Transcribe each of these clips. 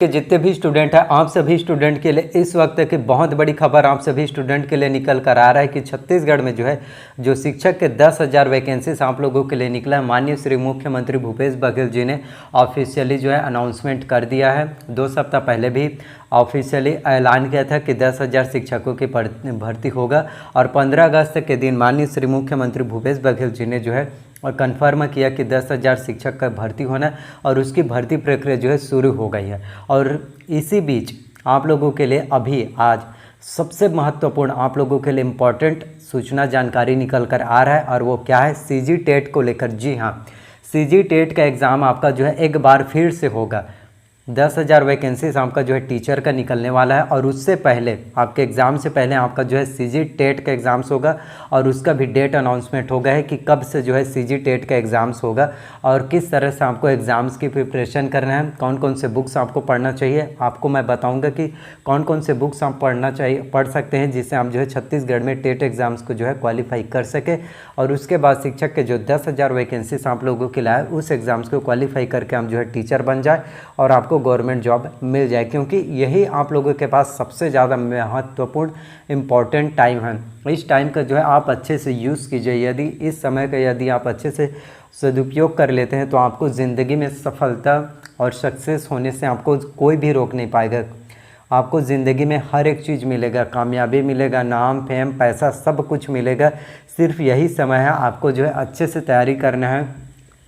कि जितने भी स्टूडेंट हैं आप सभी स्टूडेंट के लिए इस वक्त की बहुत बड़ी खबर आप सभी स्टूडेंट के लिए निकल कर आ रहा है कि छत्तीसगढ़ में जो है जो शिक्षक के 10,000 वैकेंसीज आप लोगों के लिए निकला है। माननीय श्री मुख्यमंत्री भूपेश बघेल जी ने ऑफिशियली जो है अनाउंसमेंट कर दिया है। 2 सप्ताह पहले भी ऑफिशियली ऐलान किया था कि 10,000 शिक्षकों की भर्ती होगा और 15 अगस्त के दिन माननीय श्री मुख्यमंत्री भूपेश बघेल जी ने जो है और कन्फर्म किया कि 10,000 शिक्षक का भर्ती होना है और उसकी भर्ती प्रक्रिया जो है शुरू हो गई है। और इसी बीच आप लोगों के लिए अभी आज सबसे महत्वपूर्ण आप लोगों के लिए इम्पॉर्टेंट सूचना जानकारी निकल कर आ रहा है और वो क्या है, सीजी टेट को लेकर। जी हाँ, सीजी टेट का एग्ज़ाम आपका जो है एक बार फिर से होगा। 10,000 वैकेंसीज आपका जो है टीचर का निकलने वाला है और उससे पहले आपके एग्ज़ाम से पहले आपका जो है सीजी टेट का एग्ज़ाम्स होगा और उसका भी डेट अनाउंसमेंट हो गया है कि कब से जो है सीजी टेट का एग्ज़ाम्स होगा और किस तरह से आपको एग्ज़ाम्स की प्रिपरेशन करना है, कौन कौन से बुक्स आपको पढ़ना चाहिए। आपको मैं बताऊँगा कि कौन कौन से बुक्स आप पढ़ सकते हैं जिससे आप जो है छत्तीसगढ़ में टेट एग्ज़ाम्स को जो है क्वालिफाई कर सके और उसके बाद शिक्षक के जो 10,000 वैकेंसीज आप लोगों के लिए उस एग्ज़ाम्स को क्वालिफाई करके हम जो है टीचर बन जाए और आपको गवर्नमेंट जॉब मिल जाए, क्योंकि यही आप लोगों के पास सबसे ज़्यादा महत्वपूर्ण इम्पॉर्टेंट टाइम है। इस टाइम का जो है आप अच्छे से यूज़ कीजिए। यदि इस समय का यदि आप अच्छे से सदुपयोग कर लेते हैं तो आपको ज़िंदगी में सफलता और सक्सेस होने से आपको कोई भी रोक नहीं पाएगा। आपको ज़िंदगी में हर एक चीज़ मिलेगा, कामयाबी मिलेगा, नाम फेम पैसा सब कुछ मिलेगा। सिर्फ यही समय है, आपको जो है अच्छे से तैयारी करना है,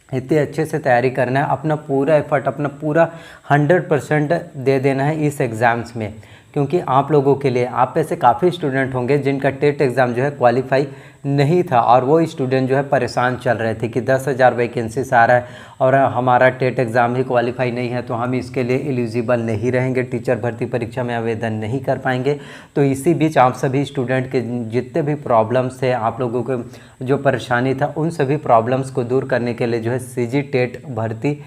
इतने अच्छे से तैयारी करना है, अपना पूरा एफर्ट, अपना पूरा 100% दे देना है इस एग्ज़ाम्स में। क्योंकि आप लोगों के लिए आप में से काफ़ी स्टूडेंट होंगे जिनका टेट एग्ज़ाम जो है क्वालिफाई नहीं था और वो स्टूडेंट जो है परेशान चल रहे थे कि 10,000 वैकेंसीज आ रहा है और हमारा टेट एग्ज़ाम ही क्वालिफाई नहीं है तो हम इसके लिए एलिजिबल नहीं रहेंगे, टीचर भर्ती परीक्षा में आवेदन नहीं कर पाएंगे। तो इसी बीच आप सभी स्टूडेंट के जितने भी प्रॉब्लम्स थे, आप लोगों को जो परेशानी था, उन सभी प्रॉब्लम्स को दूर करने के लिए जो है सीजी टेट भर्ती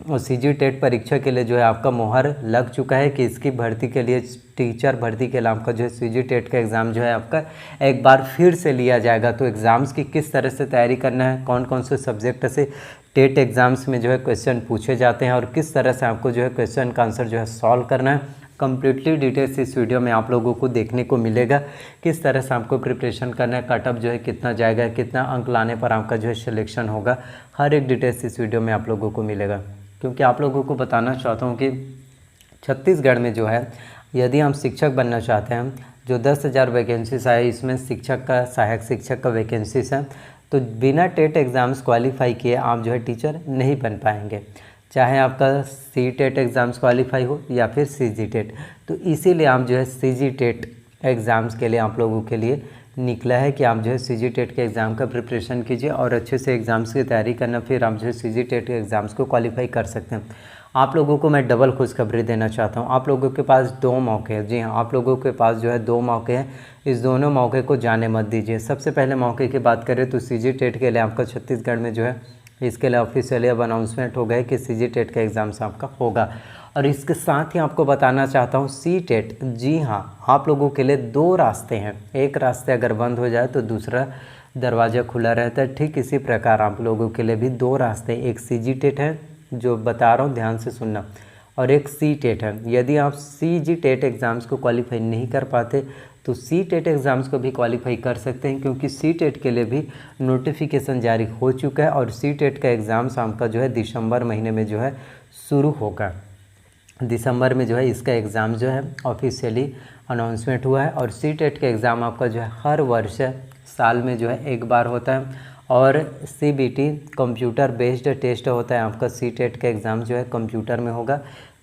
और सीजी टेट परीक्षा के लिए जो है आपका मोहर लग चुका है कि इसकी भर्ती के लिए, टीचर भर्ती के लिए आपका जो है सीजी टेट का एग्ज़ाम जो है आपका एक बार फिर से लिया जाएगा। तो एग्ज़ाम्स की किस तरह से तैयारी करना है, कौन कौन से सब्जेक्ट से टेट एग्ज़ाम्स में जो है क्वेश्चन पूछे जाते हैं और किस तरह से आपको जो है क्वेश्चन का आंसर जो है सॉल्व करना है, कंप्लीटली डिटेल्स इस वीडियो में आप लोगों को देखने को मिलेगा। किस तरह से आपको प्रिपरेशन करना है, कटअप जो है कितना जाएगा, कितना अंक लाने पर आपका जो है सिलेक्शन होगा, हर एक डिटेल्स इस वीडियो में आप लोगों को मिलेगा। क्योंकि आप लोगों को बताना चाहता हूँ कि छत्तीसगढ़ में जो है यदि हम शिक्षक बनना चाहते हैं, जो 10,000 वैकेंसीज आए इसमें शिक्षक का, सहायक शिक्षक का वैकेंसीज है, तो बिना टेट एग्ज़ाम्स क्वालिफाई किए आप जो है टीचर नहीं बन पाएंगे, चाहे आपका सी टेट एग्ज़ाम्स क्वालिफाई हो या फिर सीजी टेट। तो इसीलिए आप जो है सीजी टेट एग्ज़ाम्स के लिए आप लोगों के लिए निकला है कि आप जो है सीजी टेट के एग्ज़ाम का प्रिपरेशन कीजिए और अच्छे से एग्ज़ाम्स की तैयारी करना, फिर आप जो है सीजी टेट के एग्ज़ाम्स को क्वालिफाई कर सकते हैं। आप लोगों को मैं डबल खुशखबरी देना चाहता हूँ। आप लोगों के पास 2 मौके हैं। जी हाँ, आप लोगों के पास जो है 2 मौके हैं। इस दोनों मौके को जाने मत दीजिए। सबसे पहले मौके की बात करें तो सीजी टेट के लिए आपका छत्तीसगढ़ में जो है इसके लिए ऑफिशियली अब अनाउंसमेंट हो गया कि सीजी टेट का एग्ज़ाम्स आपका होगा। और इसके साथ ही आपको बताना चाहता हूँ सी टेट, जी हाँ, आप लोगों के लिए 2 रास्ते हैं। एक रास्ते अगर बंद हो जाए तो दूसरा दरवाज़ा खुला रहता है। ठीक इसी प्रकार आप लोगों के लिए भी 2 रास्ते, एक सीजी टेट है जो बता रहा हूँ, ध्यान से सुनना, और एक सी टेट है। यदि आप सीजी टेट एग्ज़ाम्स को क्वालिफाई नहीं कर पाते तो सी टेट एग्ज़ाम्स को भी क्वालिफाई कर सकते हैं, क्योंकि सी टेट के लिए भी नोटिफिकेशन जारी हो चुका है और सी टेट का एग्ज़ाम्स आपका जो है दिसंबर महीने में जो है शुरू होगा। दिसंबर में जो है इसका एग्ज़ाम जो है ऑफिशियली अनाउंसमेंट हुआ है। और सी टेट का एग्ज़ाम आपका जो है हर वर्ष साल में जो है एक बार होता है और सीबीटी कंप्यूटर बेस्ड टेस्ट होता है। आपका सी टेट का एग्ज़ाम जो है कंप्यूटर में होगा।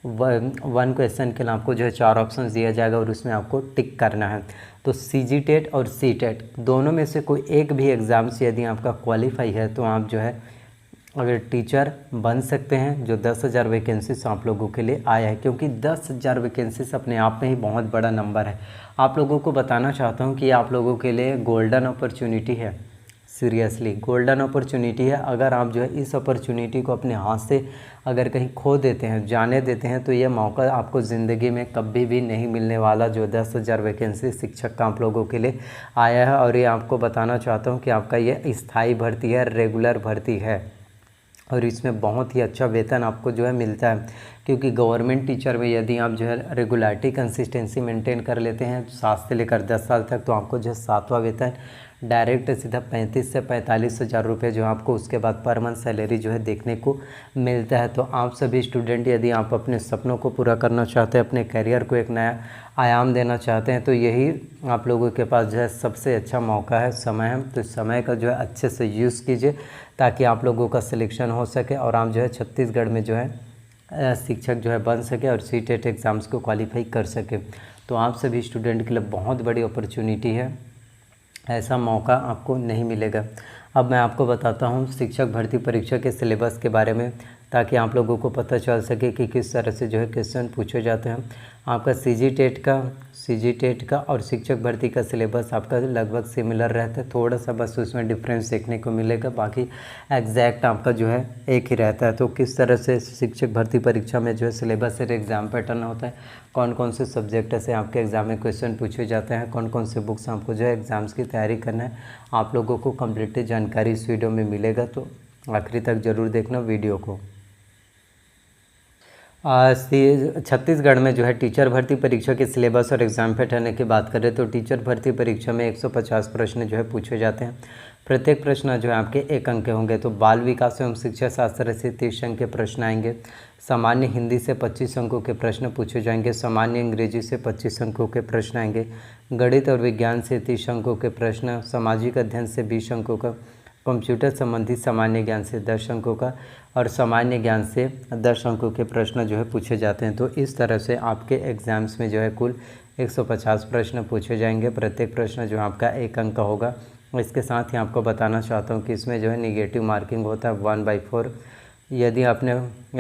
1 क्वेश्चन के लिए आपको जो है 4 ऑप्शन दिया जाएगा और उसमें आपको टिक करना है। तो सीजी टेट और सी टेट दोनों में से कोई एक भी एग्ज़ाम्स यदि आपका क्वालिफाई है तो आप जो है अगर टीचर बन सकते हैं। जो 10,000 वैकेंसीज आप लोगों के लिए आया है, क्योंकि 10,000 वैकेंसीज अपने आप में ही बहुत बड़ा नंबर है। आप लोगों को बताना चाहता हूँ कि आप लोगों के लिए गोल्डन अपॉर्चुनिटी है। सीरियसली गोल्डन अपॉर्चुनिटी है। अगर आप जो है इस अपॉर्चुनिटी को अपने हाथ से अगर कहीं खो देते हैं, जाने देते हैं, तो ये मौका आपको ज़िंदगी में कभी भी नहीं मिलने वाला। जो 10,000 वैकेंसी शिक्षक का आप लोगों के लिए आया है और ये आपको बताना चाहता हूँ कि आपका ये स्थायी भर्ती है, रेगुलर भर्ती है और इसमें बहुत ही अच्छा वेतन आपको जो है मिलता है। क्योंकि गवर्नमेंट टीचर में यदि आप जो है रेगुलरिटी कंसिस्टेंसी मेंटेन कर लेते हैं 7 से लेकर 10 साल तक, तो आपको जो है 7वां वेतन डायरेक्ट सीधा 35 से 45 हज़ार रुपये जो आपको उसके बाद पर मंथ सैलरी जो है देखने को मिलता है। तो आप सभी स्टूडेंट यदि आप अपने सपनों को पूरा करना चाहते हैं, अपने करियर को एक नया आयाम देना चाहते हैं, तो यही आप लोगों के पास जो है सबसे अच्छा मौका है, समय है। तो समय का जो है अच्छे से यूज़ कीजिए ताकि आप लोगों का सिलेक्शन हो सके और आप जो है छत्तीसगढ़ में जो है शिक्षक जो है बन सके और सीटेट एग्ज़ाम्स को क्वालिफाई कर सके। तो आप सभी स्टूडेंट के लिए बहुत बड़ी अपॉर्चुनिटी है, ऐसा मौका आपको नहीं मिलेगा। अब मैं आपको बताता हूँ शिक्षक भर्ती परीक्षा के सिलेबस के बारे में, ताकि आप लोगों को पता चल सके कि किस तरह से जो है क्वेश्चन पूछे जाते हैं। आपका सीजी टेट का और शिक्षक भर्ती का सिलेबस आपका लगभग सिमिलर रहता है, थोड़ा सा बस उसमें डिफरेंस देखने को मिलेगा, बाकी एग्जैक्ट आपका जो है एक ही रहता है। तो किस तरह से शिक्षक भर्ती परीक्षा में जो है सिलेबस और एग्ज़ाम पैटर्न होता है, कौन कौन से सब्जेक्ट से आपके एग्ज़ाम में क्वेश्चन पूछे जाते हैं, कौन कौन से बुक्स आपको जो है एग्ज़ाम्स की तैयारी करना है, आप लोगों को कंप्लीट जानकारी इस वीडियो में मिलेगा। तो आखिरी तक ज़रूर देखना वीडियो को। छत्तीसगढ़ में जो है टीचर भर्ती परीक्षा के सिलेबस और एग्ज़ाम पैटर्न की बात करें तो टीचर भर्ती परीक्षा में 150 प्रश्न जो है पूछे जाते हैं। प्रत्येक प्रश्न जो है आपके 1 अंक के होंगे। तो बाल विकास एवं शिक्षा शास्त्र से 30 अंक के प्रश्न आएंगे। सामान्य हिंदी से 25 अंकों के प्रश्न पूछे जाएंगे। सामान्य अंग्रेजी से 25 अंकों के प्रश्न आएंगे। गणित और विज्ञान से 30 अंकों के प्रश्न, सामाजिक अध्ययन से 20 अंकों का, कंप्यूटर संबंधी सामान्य ज्ञान से 10 अंकों का और सामान्य ज्ञान से 10 अंकों के प्रश्न जो है पूछे जाते हैं। तो इस तरह से आपके एग्ज़ाम्स में जो है कुल 150 प्रश्न पूछे जाएंगे। प्रत्येक प्रश्न जो आपका 1 अंक का होगा। इसके साथ ही आपको बताना चाहता हूँ कि इसमें जो है निगेटिव मार्किंग होता है 1/4। यदि आपने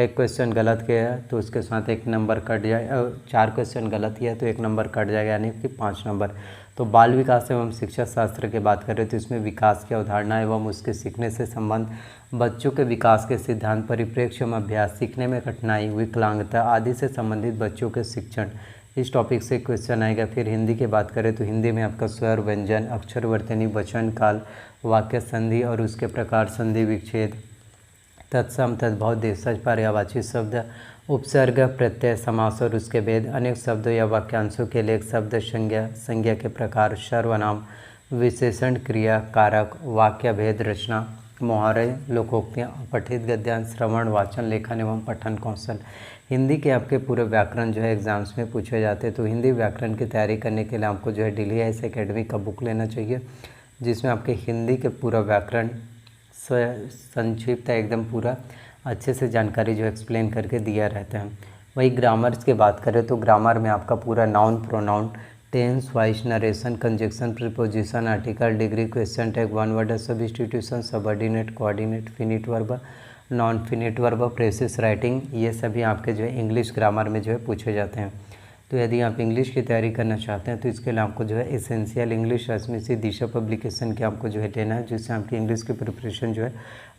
एक क्वेश्चन गलत किया है तो उसके साथ 1 नंबर कट जाए, 4 क्वेश्चन गलत किया तो 1 नंबर कट जाएगा, यानी कि 5 नंबर। तो बाल विकास एवं शिक्षा शास्त्र की बात करें तो इसमें विकास की अवधारणा एवं उसके सीखने से संबंध, बच्चों के विकास के सिद्धांत, परिप्रेक्ष्य में अभ्यास, सीखने में कठिनाई, विकलांगता आदि से संबंधित बच्चों के शिक्षण, इस टॉपिक से क्वेश्चन आएगा। फिर हिंदी की बात करें तो हिंदी में आपका स्वर, व्यंजन, अक्षर वर्तनी, वचन काल, वाक्य संधि और उसके प्रकार, संधि विच्छेद, तत्सम, तद्भव, देशज, पर्यायवाची शब्द, उपसर्ग, प्रत्यय, समास और उसके भेद, अनेक शब्दों या वाक्यांशों के लिए एक शब्द, संज्ञा के प्रकार, सर्वनाम, विशेषण, क्रिया, कारक, वाक्य भेद, रचना, मुहावरे, लोकोक्तियाँ, पठित गद्यांश, श्रवण, वाचन, लेखन एवं पठन कौशल। हिंदी के आपके पूरे व्याकरण जो है एग्ज़ाम्स में पूछे जाते हैं। तो हिंदी व्याकरण की तैयारी करने के लिए आपको जो है डेली आईएएस एकेडमी का बुक लेना चाहिए, जिसमें आपके हिंदी के पूरा व्याकरण संक्षिप्त एकदम पूरा अच्छे से जानकारी जो एक्सप्लेन करके दिया रहता है। वही ग्रामर्स की बात करें तो ग्रामर में आपका पूरा noun, pronoun, tense, voice, narration, conjunction, preposition, article, degree, question tag, one word substitution, subordinate, coordinate, finite verb, non finite verb, precis writing, ये सभी आपके जो है इंग्लिश ग्रामर में जो है पूछे जाते हैं। तो यदि आप इंग्लिश की तैयारी करना चाहते हैं तो इसके लिए आपको जो है एसेंशियल इंग्लिश रश्मि से दिशा पब्लिकेशन के आपको जो है लेना है, जिससे आपकी इंग्लिश की प्रिपरेशन जो है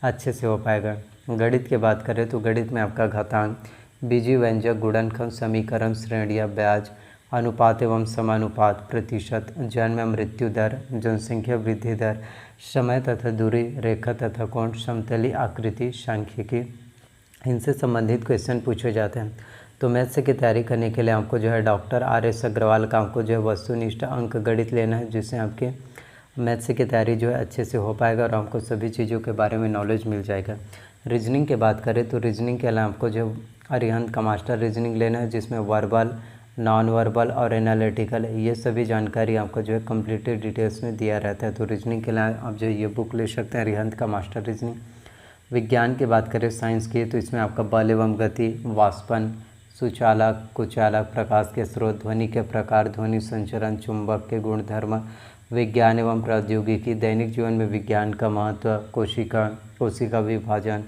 अच्छे से हो पाएगा। गणित की बात करें तो गणित में आपका घातांक, बीजीय व्यंजक, गुणनखंड, समीकरण, श्रेणियाँ, ब्याज, अनुपात एवं समानुपात, प्रतिशत, जन्म मृत्यु दर, जनसंख्या वृद्धि दर, समय तथा दूरी, रेखा तथा कोण, समतली आकृति, सांख्यिकी, इनसे संबंधित क्वेश्चन पूछे जाते हैं। तो मैथ्स की तैयारी करने के लिए आपको जो है डॉक्टर RS अग्रवाल का आपको जो है वस्तुनिष्ठ अंक गणित लेना है, जिससे आपके मैथ्स की तैयारी जो है अच्छे से हो पाएगा और आपको सभी चीज़ों के बारे में नॉलेज मिल जाएगा। रीजनिंग की बात करें तो रीजनिंग के लिए आपको जो अरिहंत का मास्टर रीजनिंग लेना है, जिसमें वर्बल, नॉन वर्बल और एनालिटिकल ये सभी जानकारी आपको जो है कम्प्लीटेड डिटेल्स में दिया रहता है। तो रीजनिंग के लिए आप जो ये बुक ले सकते हैं, अरिहंत का मास्टर रीजनिंग। विज्ञान की बात करें साइंस की तो इसमें आपका बल एवं गति, वाष्पन, सुचालक, कुचालक, प्रकाश के स्रोत, ध्वनि के प्रकार, ध्वनि संचरण, चुंबक के गुणधर्म, विज्ञान एवं प्रौद्योगिकी, दैनिक जीवन में विज्ञान का महत्व, कोशिका विभाजन,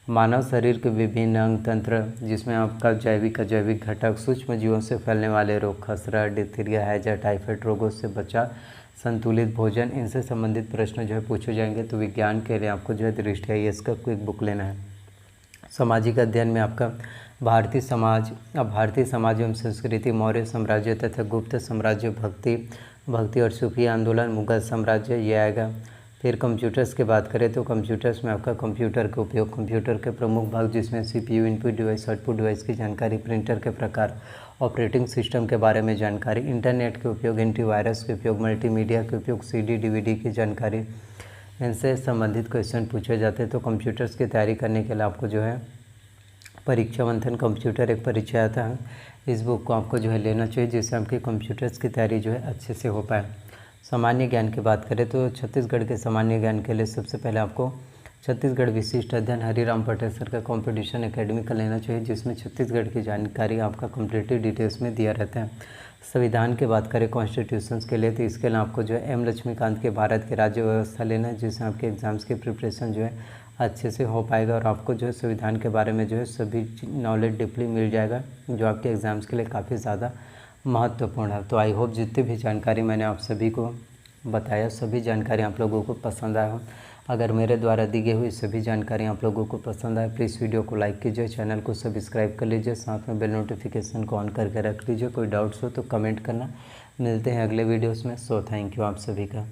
मानव शरीर के विभिन्न अंग तंत्र, जिसमें आपका जैविक घटक, सूक्ष्म जीवों से फैलने वाले रोग, खसरा, डिथीरिया, हैजा, टाइफाइड रोगों से बचा, संतुलित भोजन, इनसे संबंधित प्रश्न जो है पूछे जाएंगे। तो विज्ञान के लिए आपको जो है दृष्टि आईएएस का क्विक बुक लेना है। सामाजिक अध्ययन में आपका भारतीय समाज एवं संस्कृति, मौर्य साम्राज्य तथा गुप्त साम्राज्य, भक्ति और सूफी आंदोलन, मुगल साम्राज्य ये आएगा। फिर कंप्यूटर्स की बात करें तो कंप्यूटर्स में आपका कंप्यूटर के उपयोग, कंप्यूटर के प्रमुख भाग जिसमें CPU, input device, output device की जानकारी, प्रिंटर के प्रकार, ऑपरेटिंग सिस्टम के बारे में जानकारी, इंटरनेट के उपयोग, एंटीवायरस के उपयोग, मल्टीमीडिया के उपयोग, सीडी डीवीडी की जानकारी, इनसे संबंधित क्वेश्चन पूछे जाते हैं। तो कंप्यूटर्स की तैयारी करने के लिए आपको जो है परीक्षा मंथन कंप्यूटर एक परीक्षा आता है, इस बुक को आपको जो है लेना चाहिए, जिससे आपकी कंप्यूटर्स की तैयारी जो है अच्छे से हो पाए। सामान्य ज्ञान की बात करें तो छत्तीसगढ़ के सामान्य ज्ञान के लिए सबसे पहले आपको छत्तीसगढ़ विशिष्ट अध्ययन हरिराम पटेल सर का कंपटीशन एकेडमी का लेना चाहिए, जिसमें छत्तीसगढ़ की जानकारी आपका कंप्लीटली डिटेल्स में दिया रहता है। संविधान की बात करें कॉन्स्टिट्यूशंस के लिए तो इसके लिए आपको जो है एम लक्ष्मीकांत के भारत के राज्य व्यवस्था लेना है, जिससे आपके एग्ज़ाम्स की प्रिपरेशन जो है अच्छे से हो पाएगा और आपको जो है संविधान के बारे में जो है सभी नॉलेज डीपली मिल जाएगा, जो आपके एग्ज़ाम्स के लिए काफ़ी ज़्यादा महत्वपूर्ण है। तो आई होप जितनी भी जानकारी मैंने आप सभी को बताया, सभी जानकारी आप लोगों को पसंद आया हो। अगर मेरे द्वारा दी गई हुई सभी जानकारी आप लोगों को पसंद आए, प्लीज़ वीडियो को लाइक कीजिए, चैनल को सब्सक्राइब कर लीजिए, साथ में बेल नोटिफिकेशन को ऑन करके रख लीजिए। कोई डाउट्स हो तो कमेंट करना। मिलते हैं अगले वीडियोस में। सो थैंक यू आप सभी का।